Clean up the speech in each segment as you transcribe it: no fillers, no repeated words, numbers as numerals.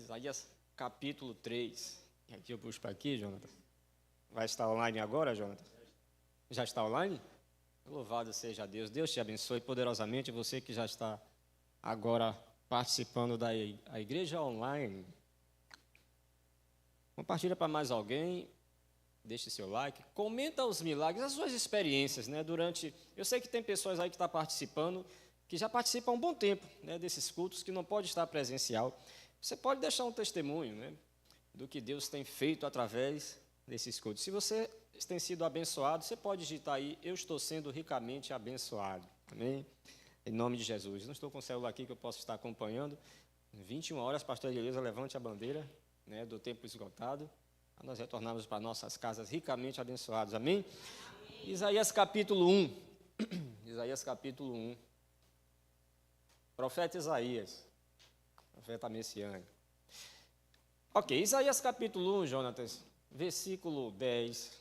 Isaías capítulo 3. E aqui eu puxo para aqui, Jonathan. Vai estar online agora, Jonathan? Já está online? Louvado seja Deus. Deus te abençoe poderosamente, você que já está agora participando da igreja online. Compartilha para mais alguém, deixe seu like, comenta os milagres, as suas experiências, né, eu sei que tem pessoas aí que estão participando, que já participam há um bom tempo, né, desses cultos, que não pode estar presencial. Você pode deixar um testemunho, né, do que Deus tem feito através desses cultos. Se você tem sido abençoado, você pode digitar aí, eu estou sendo ricamente abençoado. Amém? Em nome de Jesus. Não estou com o celular aqui que eu posso estar acompanhando. 21 horas, pastor Elisa, levante a bandeira, né, do tempo esgotado. Nós retornamos para nossas casas ricamente abençoados. Amém? Amém. Isaías capítulo 1. Isaías capítulo 1. Profeta Isaías. Profeta messiânico. Ok, Isaías capítulo 1, Jonatas, versículo 10.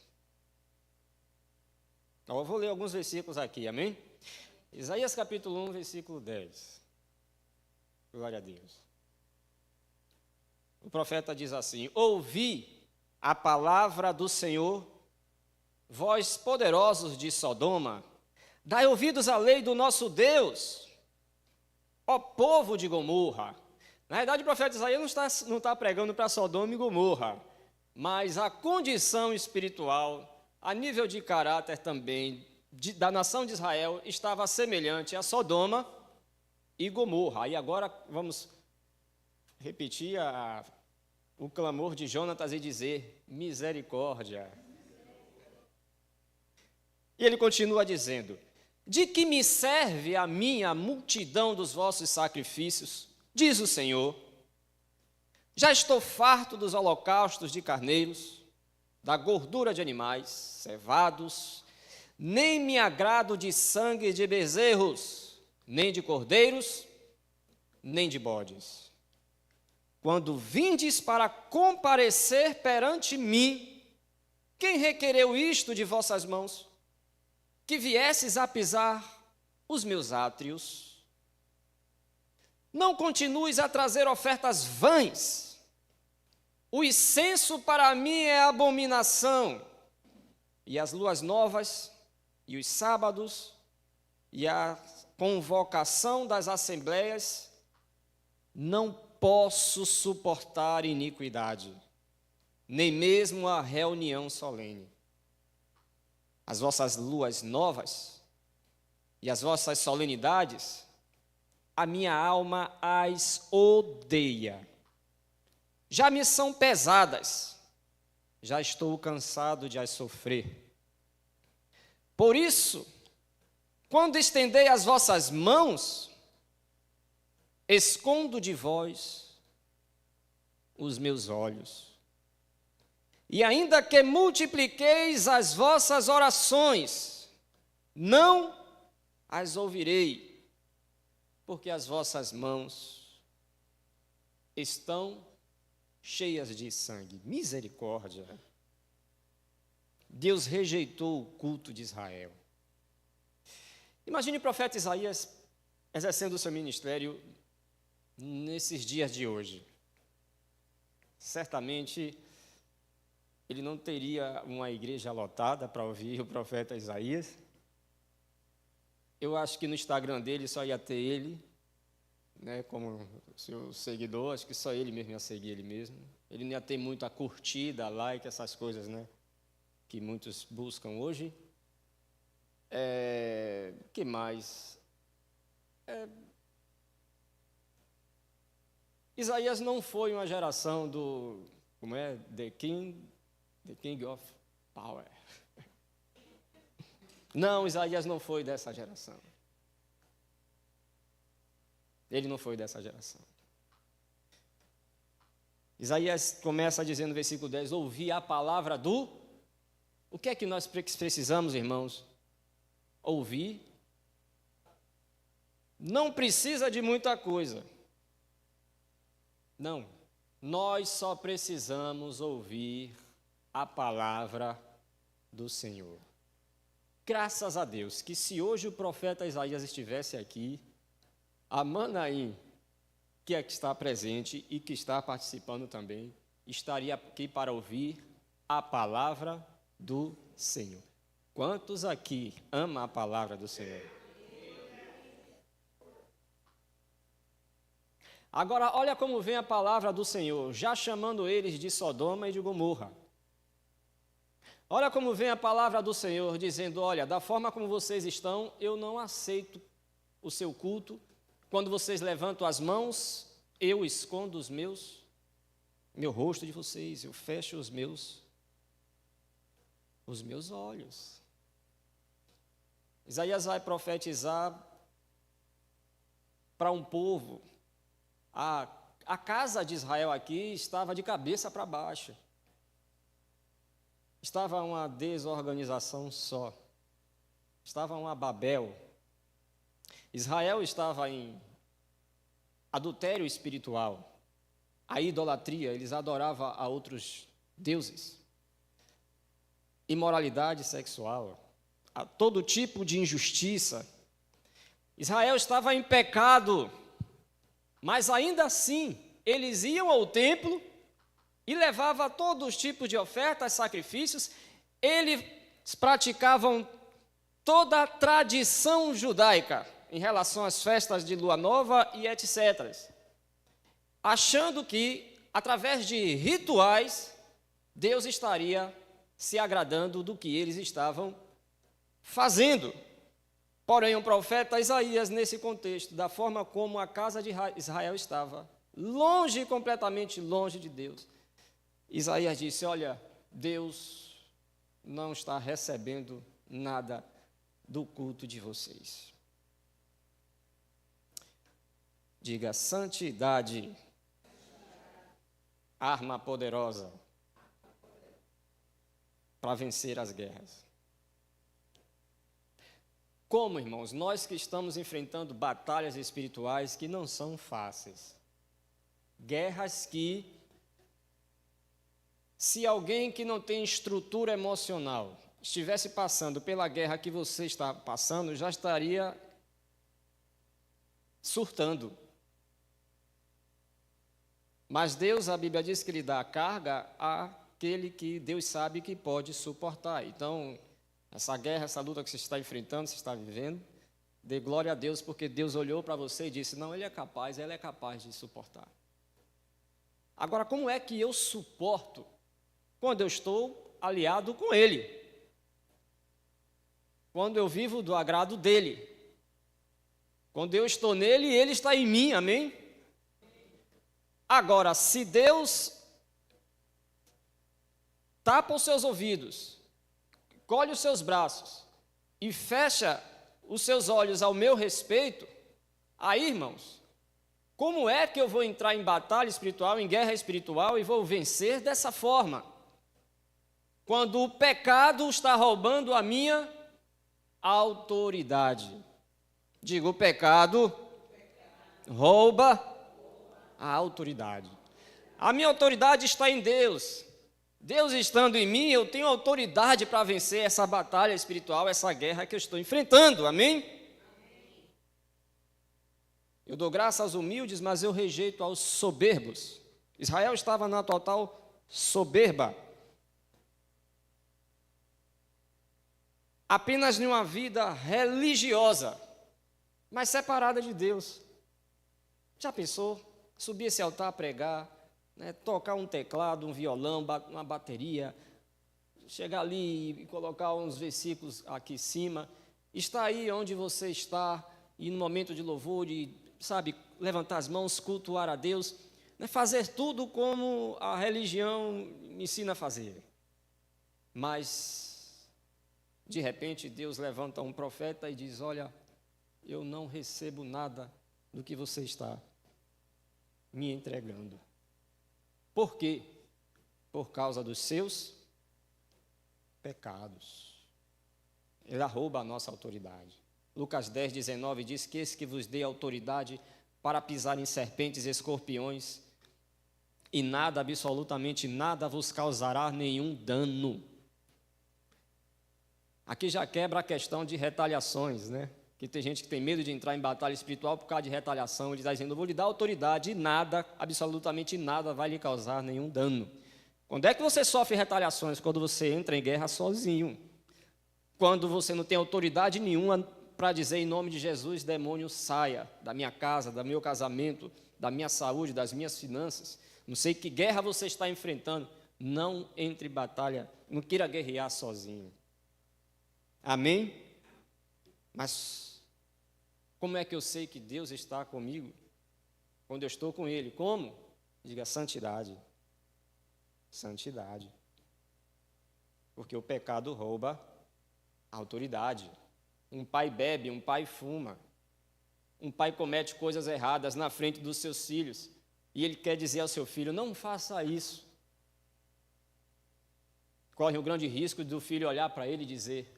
Eu vou ler alguns versículos aqui, amém? Isaías capítulo 1, versículo 10. Glória a Deus. O profeta diz assim: ouvi a palavra do Senhor, vós poderosos de Sodoma, dai ouvidos à lei do nosso Deus, ó povo de Gomorra. Na verdade, o profeta Isaías não está pregando para Sodoma e Gomorra, mas a condição espiritual, a nível de caráter também, da nação de Israel, estava semelhante a Sodoma e Gomorra. E agora vamos repetir o clamor de Jonatas e dizer: misericórdia. E ele continua dizendo: de que me serve a minha multidão dos vossos sacrifícios, diz o Senhor. Já estou farto dos holocaustos de carneiros, da gordura de animais cevados, nem me agrado de sangue de bezerros, nem de cordeiros, nem de bodes. Quando vindes para comparecer perante mim, quem requereu isto de vossas mãos? Que viesses a pisar os meus átrios. Não continues a trazer ofertas vãs. O incenso para mim é abominação, e as luas novas, e os sábados, e a convocação das assembleias, não posso suportar iniquidade, nem mesmo a reunião solene. As vossas luas novas e as vossas solenidades, a minha alma as odeia. Já me são pesadas, já estou cansado de as sofrer. Por isso, quando estendei as vossas mãos, escondo de vós os meus olhos. E ainda que multipliqueis as vossas orações, não as ouvirei, porque as vossas mãos estão cheias de sangue. Misericórdia. Deus rejeitou o culto de Israel. Imagine o profeta Isaías exercendo o seu ministério nesses dias de hoje. Certamente ele não teria uma igreja lotada para ouvir o profeta Isaías. Eu acho que no Instagram dele só ia ter ele, né, como seu seguidor, acho que só ele mesmo ia seguir ele mesmo. Ele não ia ter muita curtida, like, essas coisas, né, que muitos buscam hoje. Que mais? Isaías não foi uma geração do, The King of Power. Não, Isaías não foi dessa geração. Ele não foi dessa geração. Isaías começa dizendo no versículo 10, ouvi a palavra do... O que é que nós precisamos, irmãos? Ouvir. Não precisa de muita coisa. Não. Nós só precisamos ouvir a palavra do Senhor. Graças a Deus, que se hoje o profeta Isaías estivesse aqui, a Manaim que aqui está presente e que está participando também, estaria aqui para ouvir a palavra do Senhor. Quantos aqui amam a palavra do Senhor? Agora, olha como vem a palavra do Senhor, já chamando eles de Sodoma e de Gomorra. Olha como vem a palavra do Senhor, dizendo, olha, da forma como vocês estão, eu não aceito o seu culto. Quando vocês levantam as mãos, eu escondo meu rosto de vocês, eu fecho os meus olhos. Isaías vai profetizar para um povo. A casa de Israel aqui estava de cabeça para baixo. Estava uma desorganização só. Estava uma Babel. Israel estava em adultério espiritual. A idolatria, eles adoravam a outros deuses. Imoralidade sexual. A todo tipo de injustiça. Israel estava em pecado. Mas ainda assim, eles iam ao templo e levavam todos os tipos de ofertas, sacrifícios. Eles praticavam toda a tradição judaica em relação às festas de lua nova e etc. Achando que, através de rituais, Deus estaria se agradando do que eles estavam fazendo. Porém, o profeta Isaías, nesse contexto, da forma como a casa de Israel estava, longe, completamente longe de Deus, Isaías disse, olha, Deus não está recebendo nada do culto de vocês. Diga, santidade, arma poderosa para vencer as guerras. Como, irmãos, nós que estamos enfrentando batalhas espirituais que não são fáceis, guerras que, se alguém que não tem estrutura emocional estivesse passando pela guerra que você está passando, já estaria surtando. Mas Deus, a Bíblia diz que Ele dá a carga àquele que Deus sabe que pode suportar. Então, essa guerra, essa luta que você está enfrentando, você está vivendo, dê glória a Deus, porque Deus olhou para você e disse, não, Ele é capaz, ela é capaz de suportar. Agora, como é que eu suporto quando eu estou aliado com Ele? Quando eu vivo do agrado dEle? Quando eu estou nele e Ele está em mim, amém? Agora, se Deus tapa os seus ouvidos, colhe os seus braços e fecha os seus olhos ao meu respeito, aí, irmãos, como é que eu vou entrar em batalha espiritual, em guerra espiritual e vou vencer dessa forma? Quando o pecado está roubando a minha autoridade. Digo, o pecado rouba a autoridade. A minha autoridade está em Deus. Deus estando em mim, eu tenho autoridade para vencer essa batalha espiritual, essa guerra que eu estou enfrentando, amém? Eu dou graça aos humildes, mas eu rejeito aos soberbos. Israel estava na total soberba. Apenas em uma vida religiosa, mas separada de Deus. Já pensou? Subir esse altar, pregar, né, tocar um teclado, um violão, uma bateria, chegar ali e colocar uns versículos aqui em cima, estar aí onde você está, e no momento de louvor, e, sabe, levantar as mãos, cultuar a Deus, né, fazer tudo como a religião me ensina a fazer. Mas, de repente, Deus levanta um profeta e diz, olha, eu não recebo nada do que você está me entregando. Por quê? Por causa dos seus pecados. Ele rouba a nossa autoridade. Lucas 10, 19 diz que esse que vos dê autoridade para pisar em serpentes e escorpiões, e nada, absolutamente nada, vos causará nenhum dano. Aqui já quebra a questão de retaliações, né? que tem gente que tem medo de entrar em batalha espiritual por causa de retaliação. Ele está dizendo, eu vou lhe dar autoridade e nada, absolutamente nada, vai lhe causar nenhum dano. Quando é que você sofre retaliações? Quando você entra em guerra sozinho. Quando você não tem autoridade nenhuma para dizer em nome de Jesus, demônio, saia da minha casa, do meu casamento, da minha saúde, das minhas finanças. Não sei que guerra você está enfrentando. Não entre em batalha, não queira guerrear sozinho. Amém? Mas como é que eu sei que Deus está comigo? Quando eu estou com Ele. Como? Diga santidade. Santidade. Porque o pecado rouba a autoridade. Um pai bebe, um pai fuma. Um pai comete coisas erradas na frente dos seus filhos. E ele quer dizer ao seu filho, não faça isso. Corre o grande risco do filho olhar para ele e dizer,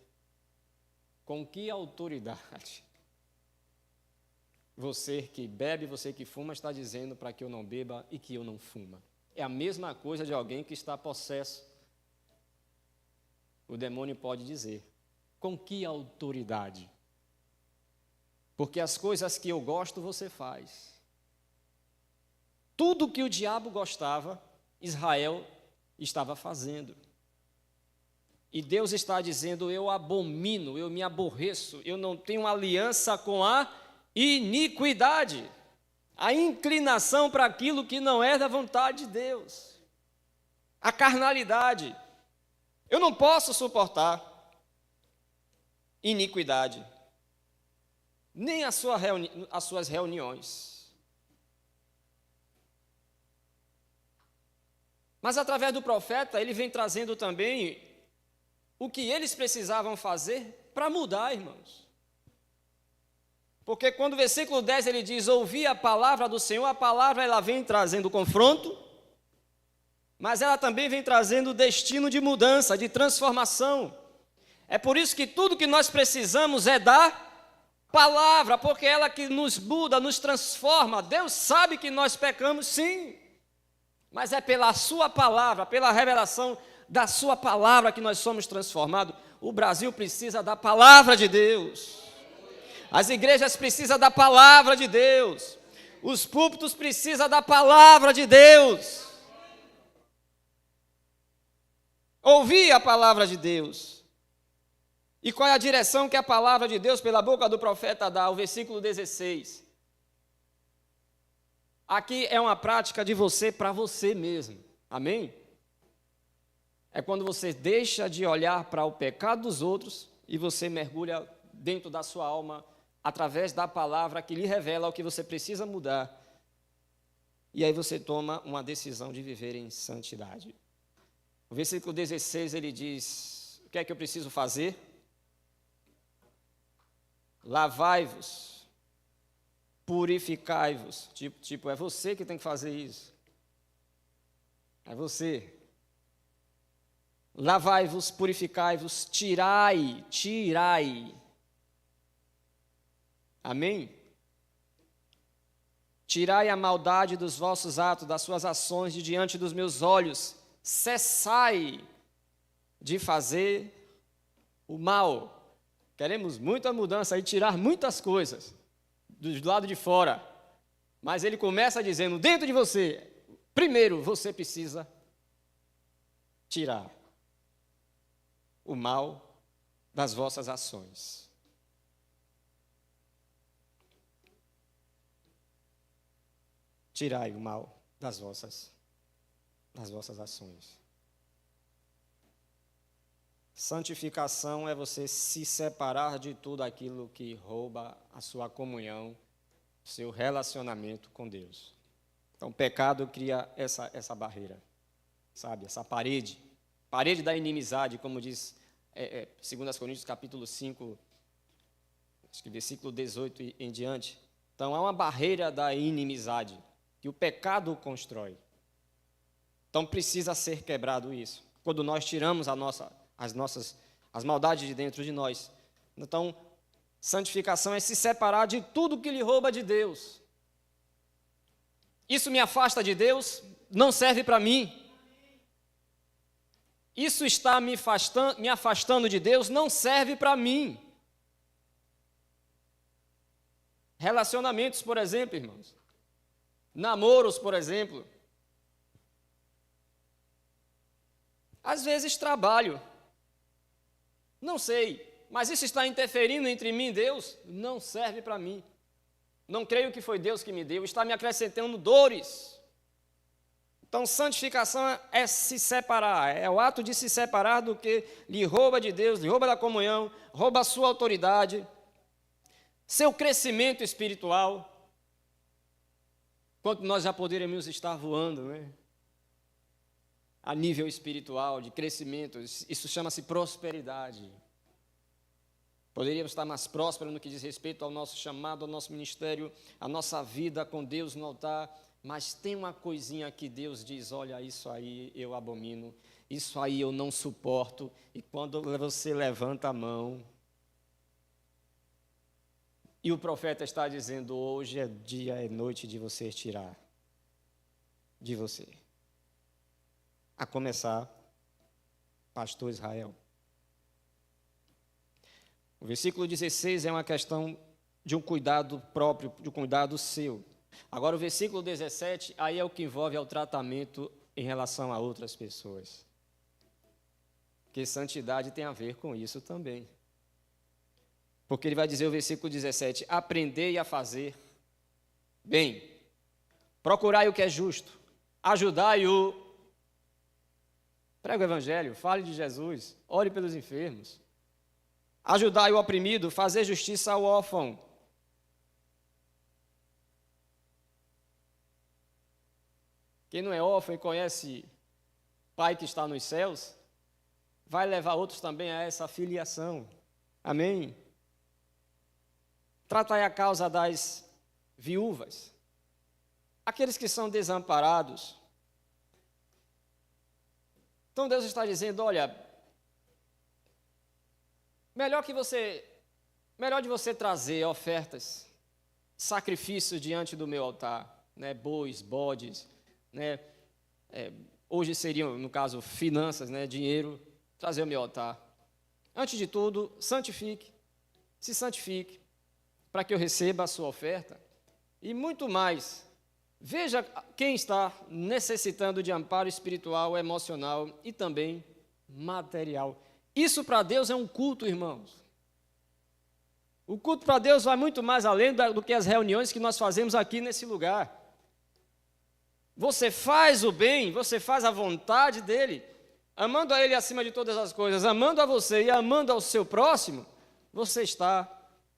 com que autoridade você que bebe, você que fuma, está dizendo para que eu não beba e que eu não fuma? É a mesma coisa de alguém que está possesso. O demônio pode dizer, com que autoridade? Porque as coisas que eu gosto, você faz. Tudo que o diabo gostava, Israel estava fazendo. E Deus está dizendo, eu abomino, eu me aborreço, eu não tenho aliança com a iniquidade, a inclinação para aquilo que não é da vontade de Deus, a carnalidade. Eu não posso suportar iniquidade, nem as suas reuniões. Mas através do profeta, ele vem trazendo também o que eles precisavam fazer para mudar, irmãos. Porque quando o versículo 10 ele diz, ouvi a palavra do Senhor, a palavra ela vem trazendo confronto, mas ela também vem trazendo destino de mudança, de transformação. É por isso que tudo que nós precisamos é da palavra, porque é ela que nos muda, nos transforma. Deus sabe que nós pecamos sim, mas é pela sua palavra, pela revelação da sua palavra que nós somos transformados. O Brasil precisa da palavra de Deus. As igrejas precisam da palavra de Deus. Os púlpitos precisam da palavra de Deus. Ouvir a palavra de Deus. E qual é a direção que a palavra de Deus, pela boca do profeta, dá? O versículo 16. Aqui é uma prática de você para você mesmo. Amém? É quando você deixa de olhar para o pecado dos outros e você mergulha dentro da sua alma através da palavra que lhe revela o que você precisa mudar. E aí você toma uma decisão de viver em santidade. O versículo 16 ele diz, o que é que eu preciso fazer? Lavai-vos, purificai-vos. Tipo, é você que tem que fazer isso. É você. Lavai-vos, purificai-vos, tirai. Amém? Tirai a maldade dos vossos atos, das suas ações de diante dos meus olhos. Cessai de fazer o mal. Queremos muita mudança e tirar muitas coisas do lado de fora. Mas ele começa dizendo, dentro de você, primeiro você precisa tirar o mal das vossas ações. Tirai o mal das vossas ações. Santificação é você se separar de tudo aquilo que rouba a sua comunhão, seu relacionamento com Deus. Então, o pecado cria essa barreira, sabe? Essa parede da inimizade, como diz 2 Coríntios capítulo 5, acho que versículo 18 em diante. Então, há uma barreira da inimizade que o pecado constrói. Então, precisa ser quebrado isso. Quando nós tiramos as maldades de dentro de nós. Então, santificação é se separar de tudo que lhe rouba de Deus. Isso me afasta de Deus, não serve para mim. Isso está me afastando de Deus, não serve para mim. Relacionamentos, por exemplo, irmãos. Namoros, por exemplo. Às vezes trabalho. Não sei, mas isso está interferindo entre mim e Deus? Não serve para mim. Não creio que foi Deus que me deu, está me acrescentando dores. Então, santificação é se separar, é o ato de se separar do que lhe rouba de Deus, lhe rouba da comunhão, rouba a sua autoridade, seu crescimento espiritual. Quanto nós já poderíamos estar voando, né? A nível espiritual, de crescimento, isso chama-se prosperidade. Poderíamos estar mais prósperos no que diz respeito ao nosso chamado, ao nosso ministério, à nossa vida com Deus no altar, mas tem uma coisinha que Deus diz, olha, isso aí eu abomino, isso aí eu não suporto, e quando você levanta a mão, e o profeta está dizendo, hoje é dia, é noite de você tirar de você. A começar, pastor Israel. O versículo 16 é uma questão de um cuidado próprio, de um cuidado seu. Agora, o versículo 17, aí é o que envolve o tratamento em relação a outras pessoas. Porque santidade tem a ver com isso também. Porque ele vai dizer o versículo 17, aprendei a fazer bem, procurai o que é justo, ajudai o... Pregue o evangelho, fale de Jesus, ore pelos enfermos. Ajudai o oprimido, fazer justiça ao órfão. Quem não é órfão e conhece Pai que está nos céus, vai levar outros também a essa filiação. Amém? Tratai a causa das viúvas, aqueles que são desamparados. Então Deus está dizendo, olha, melhor de você trazer ofertas, sacrifícios diante do meu altar, né, bois, bodes, né, hoje seriam, no caso, finanças, né, dinheiro, trazer ao meu altar. Antes de tudo, se santifique, para que eu receba a sua oferta. E muito mais, veja quem está necessitando de amparo espiritual, emocional e também material. Isso para Deus é um culto, irmãos. O culto para Deus vai muito mais além do que as reuniões que nós fazemos aqui nesse lugar. Você faz o bem, você faz a vontade dEle, amando a Ele acima de todas as coisas, amando a você e amando ao seu próximo, você está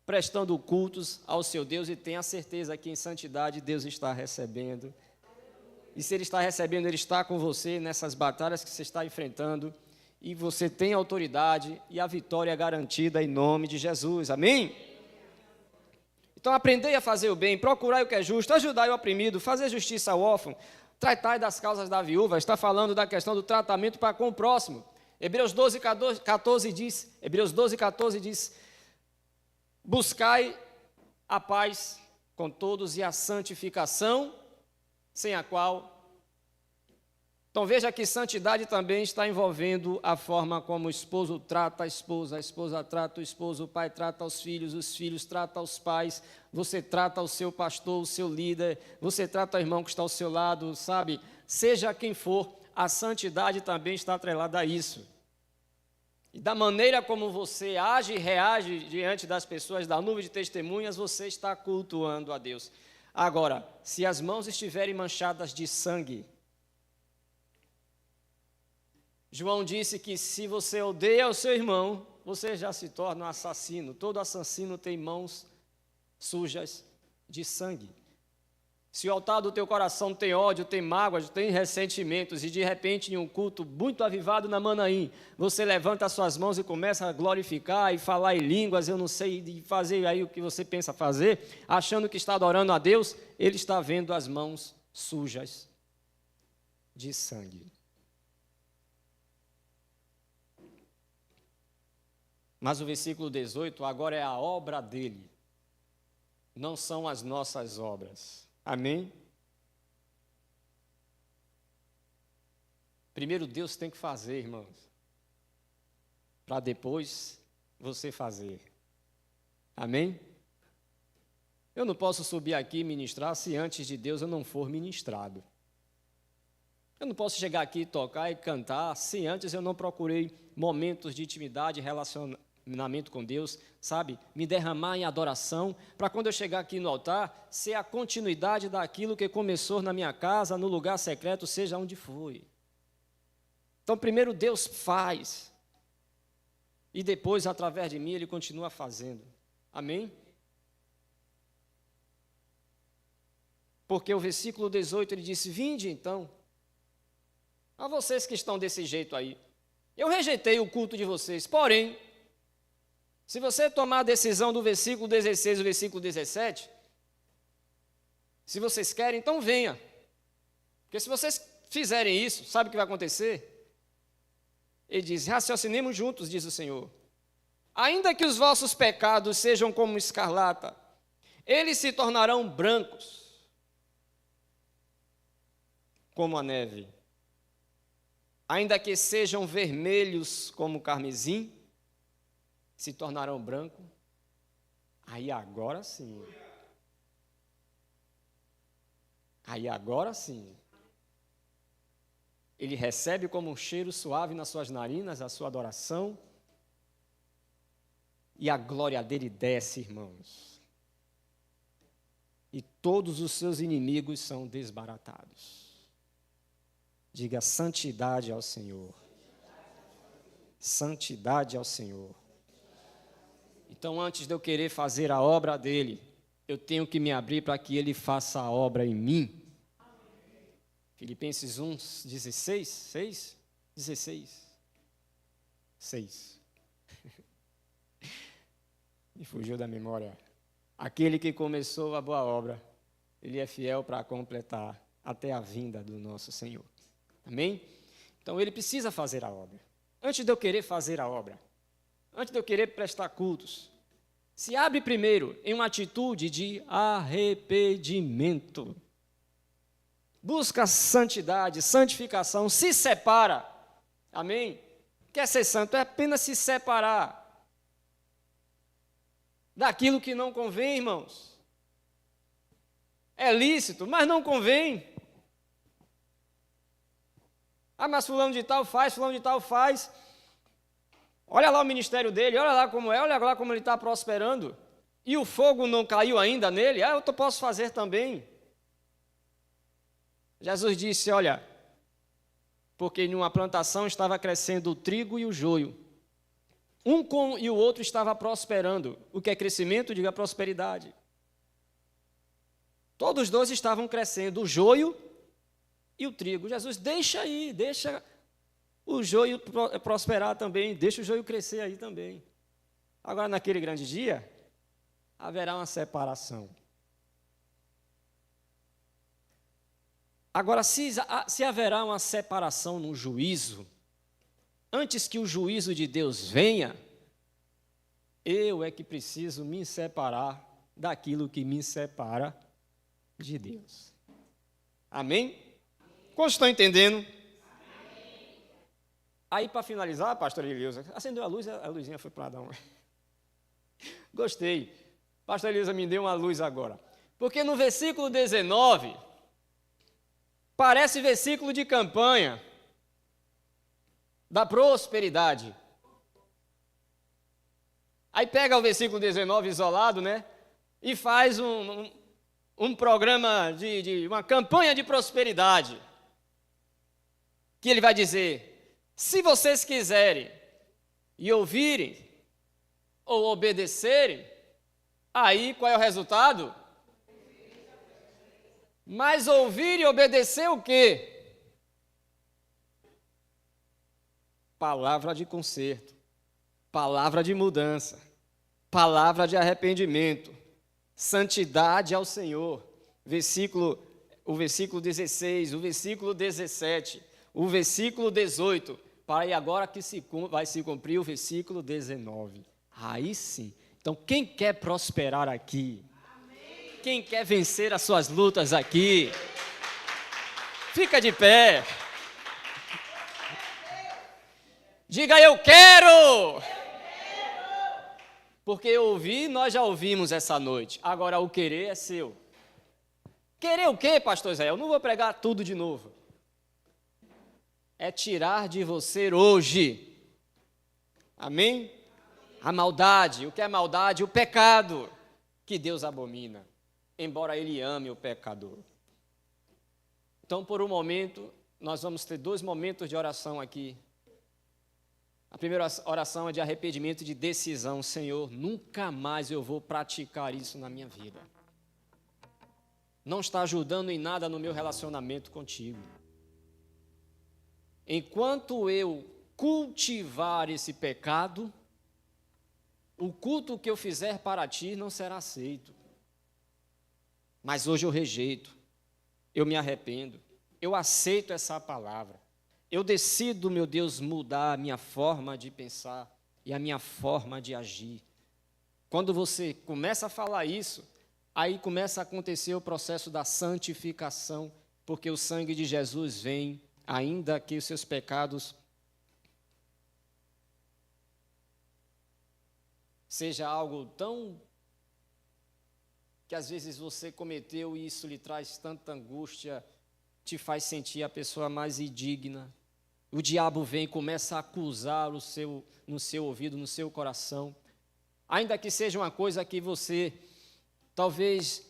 prestando cultos ao seu Deus e tenha certeza que em santidade Deus está recebendo. E se Ele está recebendo, Ele está com você nessas batalhas que você está enfrentando, e você tem autoridade e a vitória é garantida em nome de Jesus, amém? Então aprendei a fazer o bem, procurai o que é justo, ajudai o oprimido, fazer justiça ao órfão, tratai das causas da viúva, está falando da questão do tratamento para com o próximo. Hebreus 12:14 diz, buscai a paz com todos e a santificação, sem a qual... Então veja que santidade também está envolvendo a forma como o esposo trata a esposa trata o esposo, o pai trata os filhos tratam os pais, você trata o seu pastor, o seu líder, você trata o irmão que está ao seu lado, sabe? Seja quem for, a santidade também está atrelada a isso. E da maneira como você age e reage diante das pessoas, da nuvem de testemunhas, você está cultuando a Deus. Agora, se as mãos estiverem manchadas de sangue, João disse que se você odeia o seu irmão, você já se torna um assassino. Todo assassino tem mãos sujas de sangue. Se o altar do teu coração tem ódio, tem mágoas, tem ressentimentos, e de repente em um culto muito avivado na Manaim, você levanta as suas mãos e começa a glorificar e falar em línguas, eu não sei, de fazer aí o que você pensa fazer, achando que está adorando a Deus, ele está vendo as mãos sujas de sangue. Mas o versículo 18, agora é a obra dele, não são as nossas obras. Amém? Primeiro Deus tem que fazer, irmãos, para depois você fazer. Amém? Eu não posso subir aqui e ministrar se antes de Deus eu não for ministrado. Eu não posso chegar aqui, tocar e cantar se antes eu não procurei momentos de intimidade, relacionamento com Deus, sabe? Me derramar em adoração, para quando eu chegar aqui no altar, ser a continuidade daquilo que começou na minha casa, no lugar secreto, seja onde foi. Então, primeiro Deus faz, e depois, através de mim, Ele continua fazendo. Amém? Porque o versículo 18, ele disse, vinde então, a vocês que estão desse jeito aí, eu rejeitei o culto de vocês, porém, se você tomar a decisão do versículo 16 e o versículo 17, se vocês querem, então venha. Porque se vocês fizerem isso, sabe o que vai acontecer? Ele diz, raciocinemos juntos, diz o Senhor. Ainda que os vossos pecados sejam como escarlata, eles se tornarão brancos, como a neve. Ainda que sejam vermelhos como carmesim, se tornarão brancos. Aí agora sim. Aí agora sim. Ele recebe como um cheiro suave nas suas narinas a sua adoração. E a glória dele desce, irmãos. E todos os seus inimigos são desbaratados. Diga santidade ao Senhor. Santidade ao Senhor. Então, antes de eu querer fazer a obra dele, eu tenho que me abrir para que ele faça a obra em mim. Filipenses 1, 16, 6? 16. 6. Me fugiu da memória. Aquele que começou a boa obra, ele é fiel para completar até a vinda do nosso Senhor. Amém? Então, ele precisa fazer a obra. Antes de eu querer fazer a obra, antes de eu querer prestar cultos, se abre primeiro em uma atitude de arrependimento. Busca santidade, santificação, se separa. Amém? Quer ser santo é apenas se separar daquilo que não convém, irmãos. É lícito, mas não convém. Ah, mas fulano de tal faz, fulano de tal faz. Olha lá o ministério dele, olha lá como é, olha lá como ele está prosperando. E o fogo não caiu ainda nele, eu posso fazer também. Jesus disse, olha, porque em uma plantação estava crescendo o trigo e o joio. Um e o outro estava prosperando. O que é crescimento? Diga prosperidade. Todos os dois estavam crescendo, o joio e o trigo. Jesus, deixa aí, deixa o joio prosperar também, deixa o joio crescer aí também. Agora, naquele grande dia, haverá uma separação. Agora, se haverá uma separação no juízo, antes que o juízo de Deus venha, eu é que preciso me separar daquilo que me separa de Deus. Amém? Quantos estão entendendo? Amém. Aí, para finalizar, pastor Eleusa, acendeu a luz, a luzinha foi para dar uma. Gostei. Pastor Eleusa me deu uma luz agora. Porque no versículo 19, parece versículo de campanha da prosperidade. Aí pega o versículo 19 isolado, né? E faz um programa de uma campanha de prosperidade. Que ele vai dizer, se vocês quiserem e ouvirem ou obedecerem, aí qual é o resultado? Mas ouvir e obedecer o quê? Palavra de conserto, palavra de mudança, palavra de arrependimento, santidade ao Senhor. O versículo 16, o versículo 17, o versículo 18, para aí agora que vai se cumprir o versículo 19. Aí sim. Então, quem quer prosperar aqui? Amém. Quem quer vencer as suas lutas aqui? Fica de pé. Diga, eu quero. Porque ouvir, nós já ouvimos essa noite. Agora, o querer é seu. Querer o quê, pastor Israel? Eu não vou pregar tudo de novo. É tirar de você hoje. Amém? A maldade. O que é maldade? O pecado, que Deus abomina, embora Ele ame o pecador. Então, por um momento, nós vamos ter 2 momentos de oração aqui. A primeira oração é de arrependimento e de decisão. Senhor, nunca mais eu vou praticar isso na minha vida. Não está ajudando em nada no meu relacionamento contigo. Enquanto eu cultivar esse pecado, o culto que eu fizer para ti não será aceito. Mas hoje eu rejeito, eu me arrependo, eu aceito essa palavra. Eu decido, meu Deus, mudar a minha forma de pensar e a minha forma de agir. Quando você começa a falar isso, aí começa a acontecer o processo da santificação, porque o sangue de Jesus vem, ainda que os seus pecados seja algo tão que às vezes você cometeu e isso lhe traz tanta angústia, te faz sentir a pessoa mais indigna. O diabo vem e começa a acusar no seu ouvido, no seu coração. Ainda que seja uma coisa que você talvez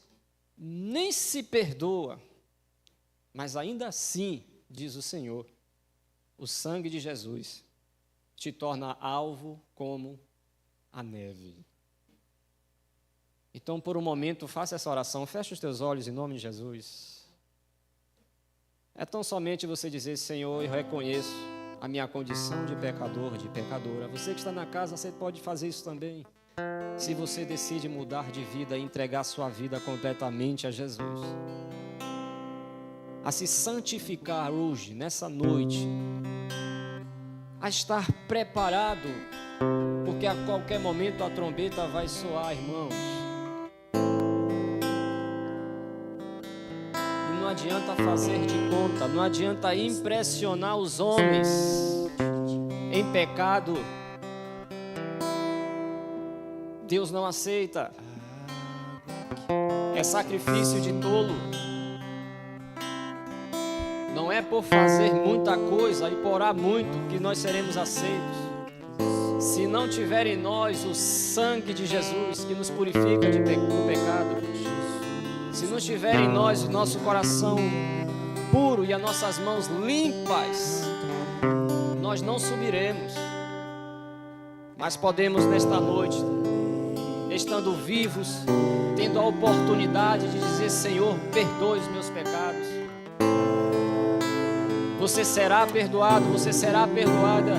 nem se perdoa, mas ainda assim, diz o Senhor, o sangue de Jesus te torna alvo como a neve. Então, por um momento, faça essa oração, feche os teus olhos em nome de Jesus. É tão somente você dizer, Senhor, eu reconheço a minha condição de pecador, de pecadora. Você que está na casa, você pode fazer isso também. Se você decide mudar de vida e entregar sua vida completamente a Jesus. A se santificar hoje, nessa noite. A estar preparado, porque a qualquer momento a trombeta vai soar, irmãos. Não adianta fazer de conta, não adianta impressionar os homens em pecado. Deus não aceita. É sacrifício de tolo. Não é por fazer muita coisa e por orar muito que nós seremos aceitos. Se não tiver em nós o sangue de Jesus que nos purifica do pecado, se não estiver em nós o nosso coração puro e as nossas mãos limpas, nós não subiremos. Mas podemos nesta noite, estando vivos, tendo a oportunidade de dizer, Senhor, perdoe os meus pecados. Você será perdoado, você será perdoada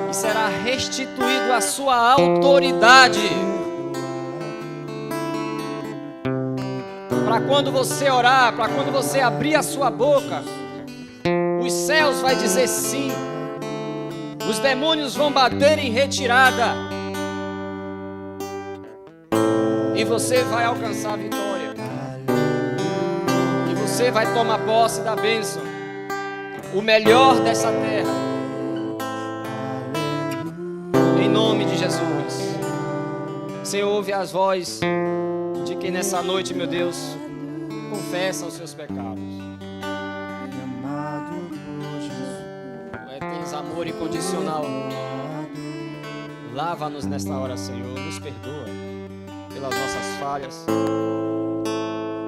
e será restituído a sua autoridade. Para quando você orar, para quando você abrir a sua boca, os céus vai dizer sim, os demônios vão bater em retirada e você vai alcançar a vitória e você vai tomar posse da bênção, o melhor dessa terra, em nome de Jesus. Senhor, ouve as vozes de quem nessa noite, meu Deus, confessa os seus pecados. Tens amor incondicional. Lava-nos nesta hora, Senhor. Nos perdoa pelas nossas falhas.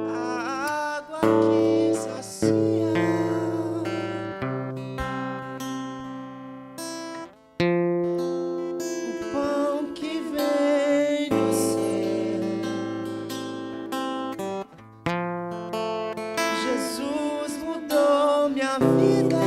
A água que sacia, o pão que vem do céu. Jesus mudou minha vida.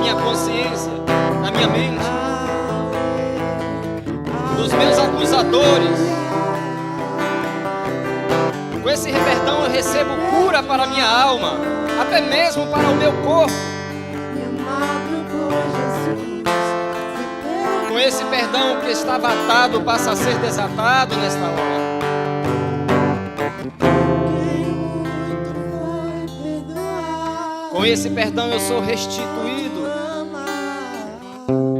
minha consciência, na minha mente, dos meus acusadores. Com esse perdão eu recebo cura para a minha alma, até mesmo para o meu corpo. Com esse perdão, o que estava atado passa a ser desatado nesta hora. Com esse perdão eu sou restituído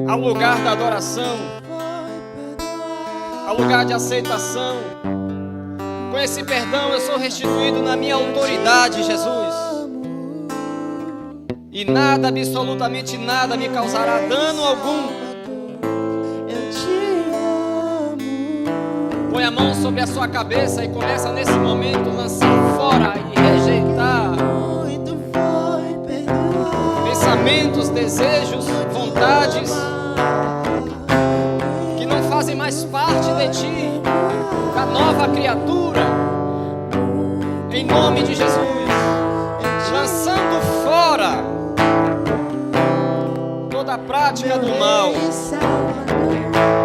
ao lugar da adoração, ao lugar de aceitação. Com esse perdão eu sou restituído na minha autoridade, Jesus. E nada, absolutamente nada, me causará dano algum. Põe a mão sobre a sua cabeça e começa nesse momento a lançar fora e rejeitar pensamentos, desejos, vontades que não fazem mais parte de ti, da nova criatura, em nome de Jesus, lançando fora toda a prática do mal.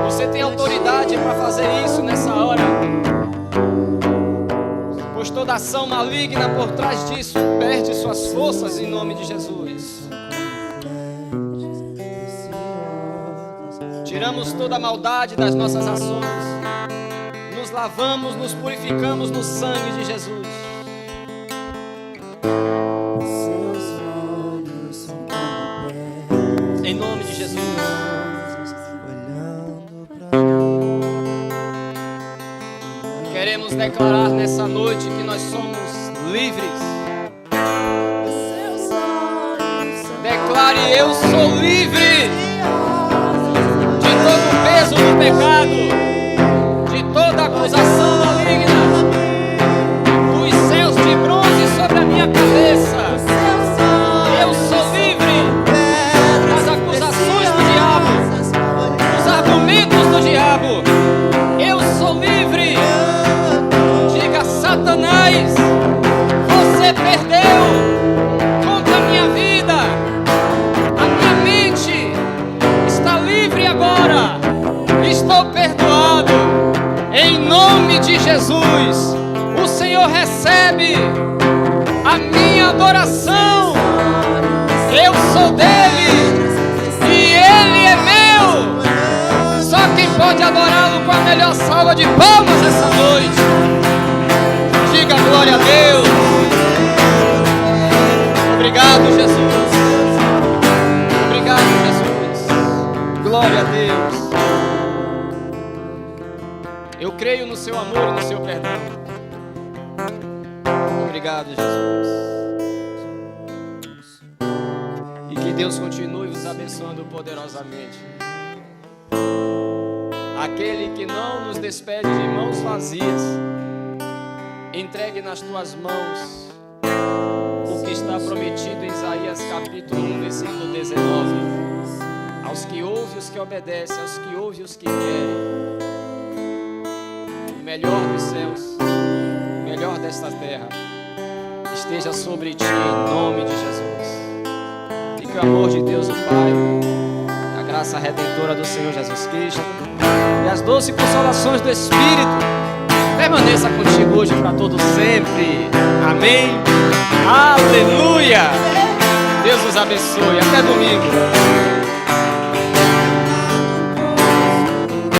Você tem autoridade para fazer isso nessa hora, pois toda ação maligna por trás disso perde suas forças em nome de Jesus. Tiramos toda a maldade das nossas ações, nos lavamos, nos purificamos no sangue de Jesus. Em nome de Jesus. Queremos declarar nessa noite que nós somos livres. Declare: eu sou livre de todo o peso do pecado, de toda acusação maligna, dos céus de bronze sobre a minha cabeça. Eu sou livre das acusações do diabo, dos argumentos do diabo. Eu sou livre. Diga: Satanás, você perdeu contra a minha vida. A minha mente está livre agora. Estou perdoado. Em nome de Jesus, o Senhor recebe a minha adoração. Eu sou dele e ele é meu. Só quem pode adorá-lo com a melhor salva de palmas essa noite. Diga glória a Deus. Obrigado, Jesus. Obrigado, Jesus. Glória a Deus. Eu creio no seu amor e no seu perdão. Obrigado, Jesus. E que Deus continue vos abençoando poderosamente. Aquele que não nos despede de mãos vazias, entregue nas tuas mãos o que está prometido em Isaías capítulo 1, versículo 19. Aos que ouvem, os que obedecem, aos que ouvem, os que querem. O melhor dos céus, o melhor desta terra, esteja sobre ti em nome de Jesus. E que o amor de Deus o Pai, a graça redentora do Senhor Jesus Cristo e as doces consolações do Espírito permaneça contigo hoje para todo sempre. Amém. Aleluia. Deus os abençoe. Até domingo.